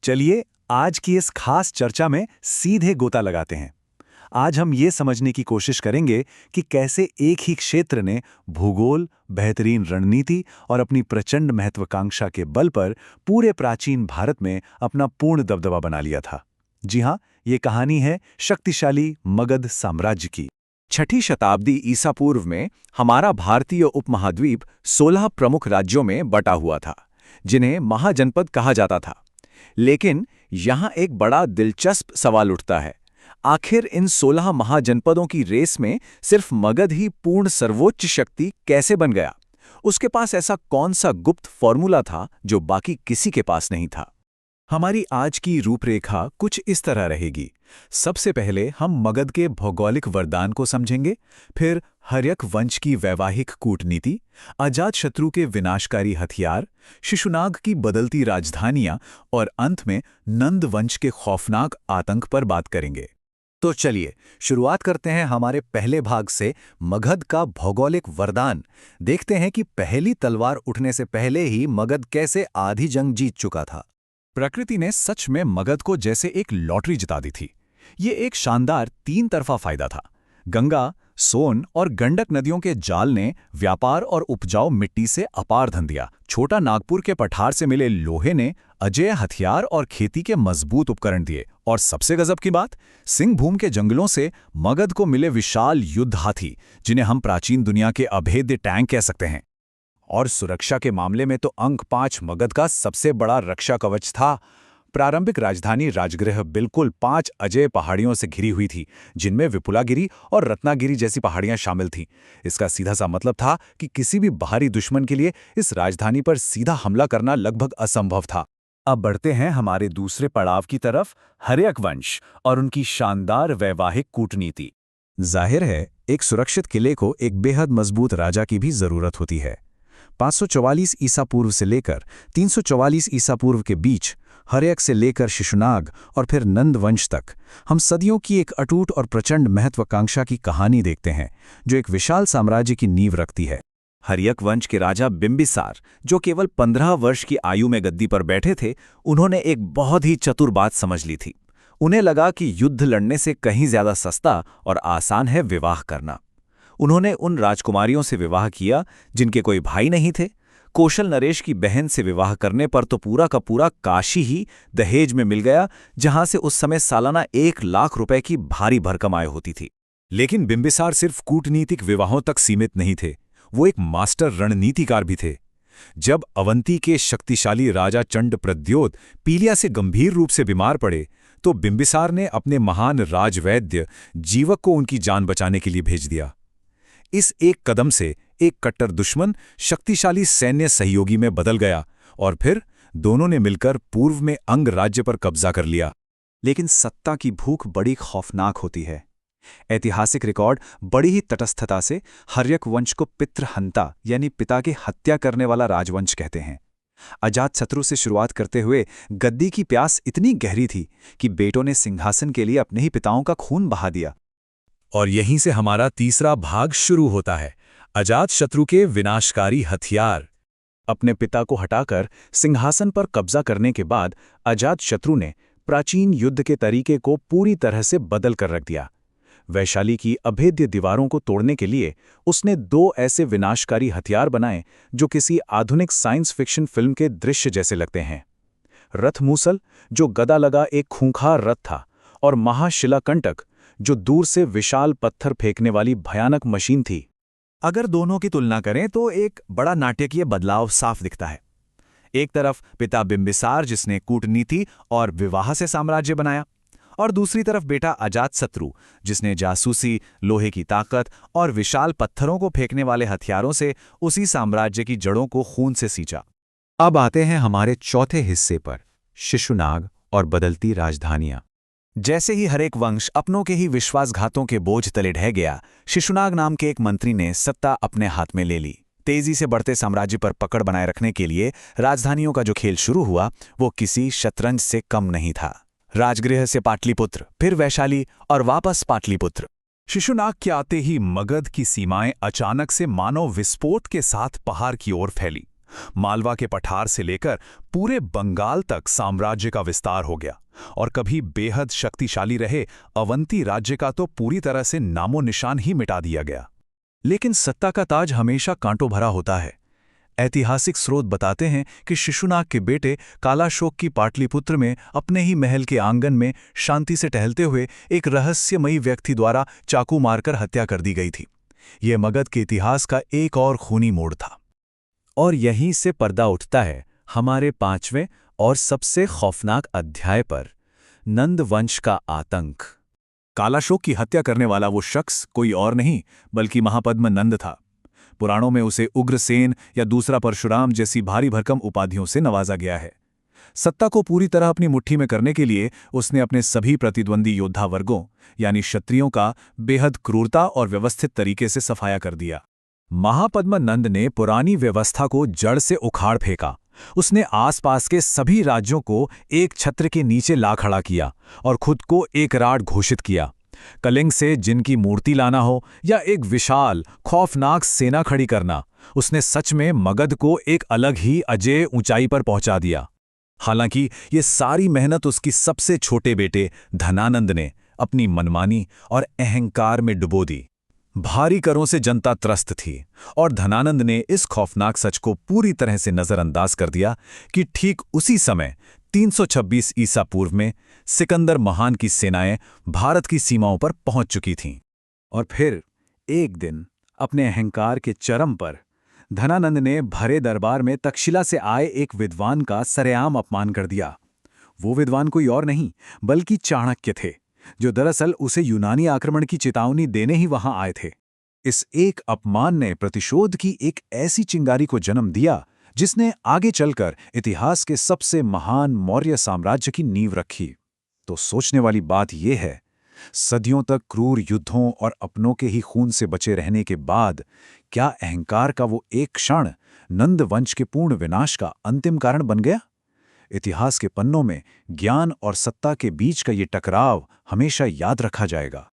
चलिए आज की इस खास चर्चा में सीधे गोता लगाते हैं। आज हम ये समझने की कोशिश करेंगे कि कैसे एक ही क्षेत्र ने भूगोल, बेहतरीन रणनीति और अपनी प्रचंड महत्वाकांक्षा के बल पर पूरे प्राचीन भारत में अपना पूर्ण दबदबा बना लिया था। जी हाँ, ये कहानी है शक्तिशाली मगध साम्राज्य की। 6ठी शताब्दी ईसा पूर्व में हमारा भारतीय उपमहाद्वीप 16 प्रमुख राज्यों में बटा हुआ था, जिन्हें महाजनपद कहा जाता था। लेकिन यहाँ एक बड़ा दिलचस्प सवाल उठता है, आखिर इन 16 महाजनपदों की रेस में सिर्फ मगध ही पूर्ण सर्वोच्च शक्ति कैसे बन गया? उसके पास ऐसा कौन सा गुप्त फॉर्मूला था जो बाकी किसी के पास नहीं था? हमारी आज की रूपरेखा कुछ इस तरह रहेगी। सबसे पहले हम मगध के भौगोलिक वरदान को समझेंगे, फिर हर्यक वंश की वैवाहिक कूटनीति, अजातशत्रु के विनाशकारी हथियार, शिशुनाग की बदलती राजधानियां और अंत में नंद वंश के खौफनाक आतंक पर बात करेंगे। तो चलिए शुरुआत करते हैं हमारे पहले भाग से, मगध का भौगोलिक वरदान। देखते हैं कि पहली तलवार उठने से पहले ही मगध कैसे आधी जंग जीत चुका था। प्रकृति ने सच में मगध को जैसे एक लॉटरी जिता दी थी। ये एक शानदार 3 तरफा फायदा था। गंगा, सोन और गंडक नदियों के जाल ने व्यापार और उपजाऊ मिट्टी से अपार धन दिया। छोटा नागपुर के पठार से मिले लोहे ने अजेय हथियार और खेती के मजबूत उपकरण दिए। और सबसे गजब की बात, सिंहभूम के जंगलों से मगध को मिले विशाल युद्ध हाथी, जिन्हें हम प्राचीन दुनिया के अभेद्य टैंक कह सकते हैं। और सुरक्षा के मामले में तो अंक 5 मगध का सबसे बड़ा रक्षा कवच था। प्रारंभिक राजधानी राजगृह बिल्कुल 5 अजेय पहाड़ियों से घिरी हुई थी, जिनमें विपुलागिरी और रत्नागिरी जैसी पहाड़ियां शामिल थीं। इसका सीधा सा मतलब था कि किसी भी बाहरी दुश्मन के लिए इस राजधानी पर सीधा हमला करना लगभग असंभव था। अब बढ़ते हैं हमारे दूसरे पड़ाव की तरफ, हर्यक वंश और उनकी शानदार वैवाहिक कूटनीति। जाहिर है, एक सुरक्षित किले को एक बेहद मजबूत राजा की भी जरूरत होती है। 544 ईसा पूर्व से लेकर 344 ईसा पूर्व के बीच हर्यक से लेकर शिशुनाग और फिर नंद वंश तक हम सदियों की एक अटूट और प्रचंड महत्वाकांक्षा की कहानी देखते हैं, जो एक विशाल साम्राज्य की नींव रखती है। हर्यक वंश के राजा बिंबिसार, जो केवल 15 वर्ष की आयु में गद्दी पर बैठे थे, उन्होंने एक बहुत ही चतुर बात समझ ली थी। उन्हें लगा कि युद्ध लड़ने से कहीं ज्यादा सस्ता और आसान है विवाह करना। उन्होंने उन राजकुमारियों से विवाह किया जिनके कोई भाई नहीं थे। कौशल नरेश की बहन से विवाह करने पर तो पूरा का पूरा काशी ही दहेज में मिल गया, जहां से उस समय सालाना 1 लाख रुपए की भारी भरकम आय होती थी। लेकिन बिंबिसार सिर्फ कूटनीतिक विवाहों तक सीमित नहीं थे, वो एक मास्टर रणनीतिकार भी थे। जब अवंती के शक्तिशाली राजा चंड प्रद्योत पीलिया से गंभीर रूप से बीमार पड़े, तो बिंबिसार ने अपने महान राजवैद्य जीवक को उनकी जान बचाने के लिए भेज दिया। इस एक कदम से एक कट्टर दुश्मन शक्तिशाली सैन्य सहयोगी में बदल गया और फिर दोनों ने मिलकर पूर्व में अंग राज्य पर कब्जा कर लिया। लेकिन सत्ता की भूख बड़ी खौफनाक होती है। ऐतिहासिक रिकॉर्ड बड़ी ही तटस्थता से हर्यक वंश को पितृहंता यानी पिता की हत्या करने वाला राजवंश कहते हैं। अजातशत्रु से शुरुआत करते हुए गद्दी की प्यास इतनी गहरी थी कि बेटों ने सिंहासन के लिए अपने ही पिताओं का खून बहा दिया। और यहीं से हमारा तीसरा भाग शुरू होता है, अजातशत्रु के विनाशकारी हथियार। अपने पिता को हटाकर सिंहासन पर कब्जा करने के बाद अजातशत्रु ने प्राचीन युद्ध के तरीके को पूरी तरह से बदल कर रख दिया। वैशाली की अभेद्य दीवारों को तोड़ने के लिए उसने 2 ऐसे विनाशकारी हथियार बनाए जो किसी आधुनिक साइंस फिक्शन फिल्म के दृश्य जैसे लगते हैं। रथमूसल, जो गदा लगा एक खूंखार रथ था, और महाशिलाकंटक, जो दूर से विशाल पत्थर फेंकने वाली भयानक मशीन थी। अगर दोनों की तुलना करें तो एक बड़ा नाटकीय बदलाव साफ दिखता है। एक तरफ पिता बिंबिसार, जिसने कूटनीति और विवाह से साम्राज्य बनाया, और दूसरी तरफ बेटा अजातशत्रु, जिसने जासूसी, लोहे की ताकत और विशाल पत्थरों को फेंकने वाले हथियारों से उसी साम्राज्य की जड़ों को खून से सींचा। अब आते हैं हमारे चौथे हिस्से पर, शिशुनाग और बदलती राजधानियां। जैसे ही हरेक वंश अपनों के ही विश्वासघातों के बोझ तले ढह गया, शिशुनाग नाम के एक मंत्री ने सत्ता अपने हाथ में ले ली। तेजी से बढ़ते साम्राज्य पर पकड़ बनाए रखने के लिए राजधानियों का जो खेल शुरू हुआ, वो किसी शतरंज से कम नहीं था। राजगृह से पाटलिपुत्र, फिर वैशाली और वापस पाटलिपुत्र। शिशुनाग के आते ही मगध की सीमाएं अचानक से मानो विस्फोट के साथ पहाड़ की ओर फैली। मालवा के पठार से लेकर पूरे बंगाल तक साम्राज्य का विस्तार हो गया और कभी बेहद शक्तिशाली रहे अवंती राज्य का तो पूरी तरह से नामो निशान ही मिटा दिया गया। लेकिन सत्ता का ताज हमेशा कांटों भरा होता है। ऐतिहासिक स्रोत बताते हैं कि शिशुनाग के बेटे कालाशोक की पाटलिपुत्र में अपने ही महल के आंगन में शांति से टहलते हुए एक रहस्यमयी व्यक्ति द्वारा चाकू मारकर हत्या कर दी गई थी। यह मगध के इतिहास का एक और खूनी मोड़ था। और यहीं से पर्दा उठता है हमारे 5वें और सबसे खौफनाक अध्याय पर, नंद वंश का आतंक। कालाशोक की हत्या करने वाला वो शख्स कोई और नहीं बल्कि महापद्म नंद था। पुराणों में उसे उग्रसेन या दूसरा परशुराम जैसी भारी भरकम उपाधियों से नवाजा गया है। सत्ता को पूरी तरह अपनी मुट्ठी में करने के लिए उसने अपने सभी प्रतिद्वंदी योद्धा वर्गों यानी क्षत्रियों का बेहद क्रूरता और व्यवस्थित तरीके से सफाया कर दिया। महापद्म नंद ने पुरानी व्यवस्था को जड़ से उखाड़ फेंका। उसने आसपास के सभी राज्यों को एक छत्र के नीचे ला खड़ा किया और खुद को एक राट घोषित किया। कलिंग से जिनकी मूर्ति लाना हो या एक विशाल खौफनाक सेना खड़ी करना, उसने सच में मगध को एक अलग ही अजेय ऊंचाई पर पहुंचा दिया। हालांकि ये सारी मेहनत उसकी सबसे छोटे बेटे धनानंद ने अपनी मनमानी और अहंकार में डुबो दी। भारी करों से जनता त्रस्त थी और धनानंद ने इस खौफनाक सच को पूरी तरह से नजरअंदाज कर दिया कि ठीक उसी समय 326 ईसा पूर्व में सिकंदर महान की सेनाएं भारत की सीमाओं पर पहुंच चुकी थीं। और फिर एक दिन अपने अहंकार के चरम पर धनानंद ने भरे दरबार में तक्षशिला से आए एक विद्वान का सरेआम अपमान कर दिया। वो विद्वान कोई और नहीं बल्कि चाणक्य थे, जो दरअसल उसे यूनानी आक्रमण की चेतावनी देने ही वहां आए थे। इस एक अपमान ने प्रतिशोध की एक ऐसी चिंगारी को जन्म दिया जिसने आगे चलकर इतिहास के सबसे महान मौर्य साम्राज्य की नींव रखी। तो सोचने वाली बात यह है, सदियों तक क्रूर युद्धों और अपनों के ही खून से बचे रहने के बाद क्या अहंकार का वो एक क्षण नंद वंश के पूर्ण विनाश का अंतिम कारण बन गया? इतिहास के पन्नों में ज्ञान और सत्ता के बीच का ये टकराव हमेशा याद रखा जाएगा।